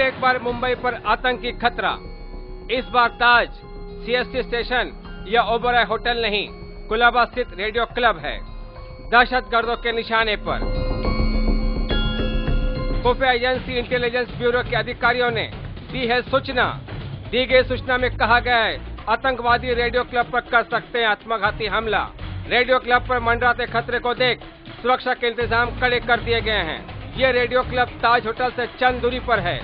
एक बार मुंबई पर आतंकी खतरा। इस बार ताज सीएसटी स्टेशन या ओबराय होटल नहीं, कुलाबा स्थित रेडियो क्लब है दहशतगर्दों के निशाने पर। खुफिया एजेंसी इंटेलिजेंस ब्यूरो के अधिकारियों ने दी है सूचना। दी गई सूचना में कहा गया है आतंकवादी रेडियो क्लब पर कर सकते हैं आत्मघाती हमला। रेडियो क्लब पर मंडराते खतरे को देख सुरक्षा के इंतजाम कड़े कर दिए गए हैं। ये रेडियो क्लब ताज होटल से चंद दूरी पर है।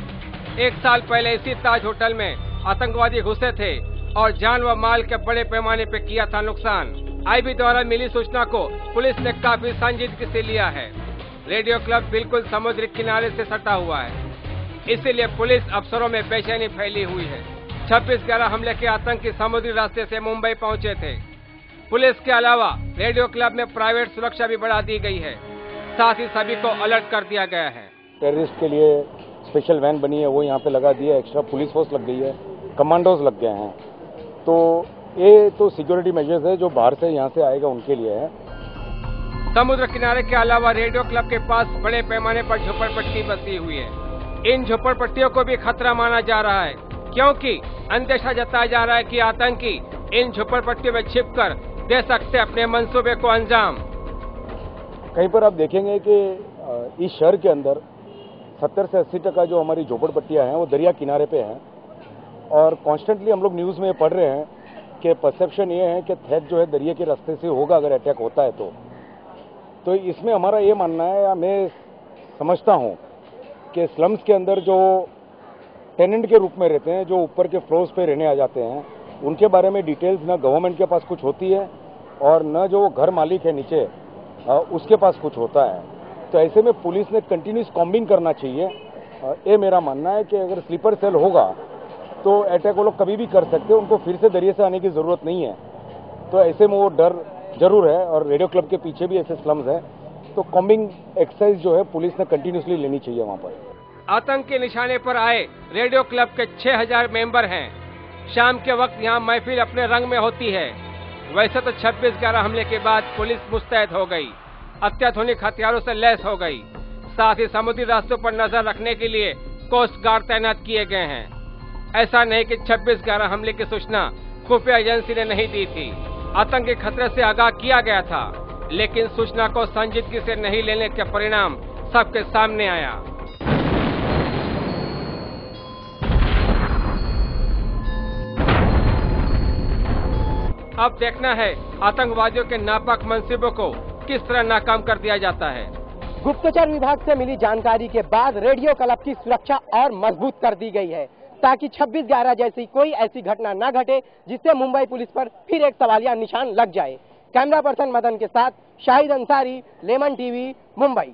1 साल पहले इसी ताज होटल में आतंकवादी घुसे थे और जान व माल के बड़े पैमाने पर किया था नुकसान। आईबी द्वारा मिली सूचना को पुलिस ने काफी संजीदगी से लिया है। रेडियो क्लब बिल्कुल समुद्री किनारे से सटा हुआ है, इसीलिए पुलिस अफसरों में बेचैनी फैली हुई है। 26/11 हमले के आतंकी समुद्री रास्ते से मुंबई पहुंचे थे। पुलिस के अलावा रेडियो क्लब में प्राइवेट सुरक्षा भी बढ़ा दी गई है, साथ ही सभी को अलर्ट कर दिया गया है। टेररिस्ट के लिए स्पेशल वैन बनी है, वो यहाँ पे लगा दिया, एक्स्ट्रा पुलिस फोर्स लग गई है, कमांडोज लग गए हैं। तो ये तो सिक्योरिटी मेजर्स है जो बाहर से यहाँ से आएगा उनके लिए है। समुद्र किनारे के अलावा रेडियो क्लब के पास बड़े पैमाने पर झोपड़पट्टी बसी हुई है। इन झोपड़पट्टियों को भी खतरा माना जा रहा है, क्योंकि अंदेशा जताया जा रहा है कि आतंकी इन झोपड़पट्टियों में छिपकर दे सकते अपने मंसूबे को अंजाम। कहीं पर आप देखेंगे कि इस शहर के अंदर 70 से 80% जो हमारी झोपड़पट्टियां हैं वो दरिया किनारे पे हैं और कॉन्स्टेंटली हम लोग न्यूज़ में पढ़ रहे हैं कि परसेप्शन ये है कि थ्रेट जो है दरिया के रास्ते से होगा अगर अटैक होता है तो इसमें हमारा ये मानना है, या मैं समझता हूँ कि स्लम्स के अंदर जो टेनेंट के रूप में रहते हैं, जो ऊपर के फ्लोर्स पे रहने आ जाते हैं, उनके बारे में डिटेल्स ना गवर्नमेंट के पास कुछ होती है और न जो घर मालिक है नीचे उसके पास कुछ होता है। तो ऐसे में पुलिस ने कंटिन्यूस कॉम्बिंग करना चाहिए। ये मेरा मानना है कि अगर स्लीपर सेल होगा तो अटैक वो लोग कभी भी कर सकते हैं, उनको फिर से दरिया से आने की जरूरत नहीं है। तो ऐसे में वो डर जरूर है और रेडियो क्लब के पीछे भी ऐसे स्लम्स हैं, तो कॉम्बिंग एक्सरसाइज जो है पुलिस ने कंटिन्यूसली लेनी चाहिए वहाँ पर। आतंक के निशाने पर आए रेडियो क्लब के 6000 मेंबर हैं। शाम के वक्त यहाँ महफिल अपने रंग में होती है। वैसे तो 26/11 हमले के बाद पुलिस मुस्तैद हो गई, अत्याधुनिक हथियारों से लैस हो गई। साथ ही समुद्री रास्तों पर नजर रखने के लिए कोस्ट गार्ड तैनात किए गए हैं। ऐसा नहीं कि 26/11 हमले की सूचना खुफिया एजेंसी ने नहीं दी थी। आतंकी खतरे से आगाह किया गया था, लेकिन सूचना को संजीदगी से नहीं लेने के परिणाम सबके सामने आया। अब देखना है आतंकवादियों के नापाक मंसूबों को किस तरह नाकाम कर दिया जाता है। गुप्तचर विभाग से मिली जानकारी के बाद रेडियो क्लब की सुरक्षा और मजबूत कर दी गई है, ताकि 26/11 जैसी कोई ऐसी घटना न घटे जिससे मुंबई पुलिस पर फिर एक सवालिया निशान लग जाए। कैमरा पर्सन मदन के साथ शाहिद अंसारी, लेमन टीवी, मुंबई।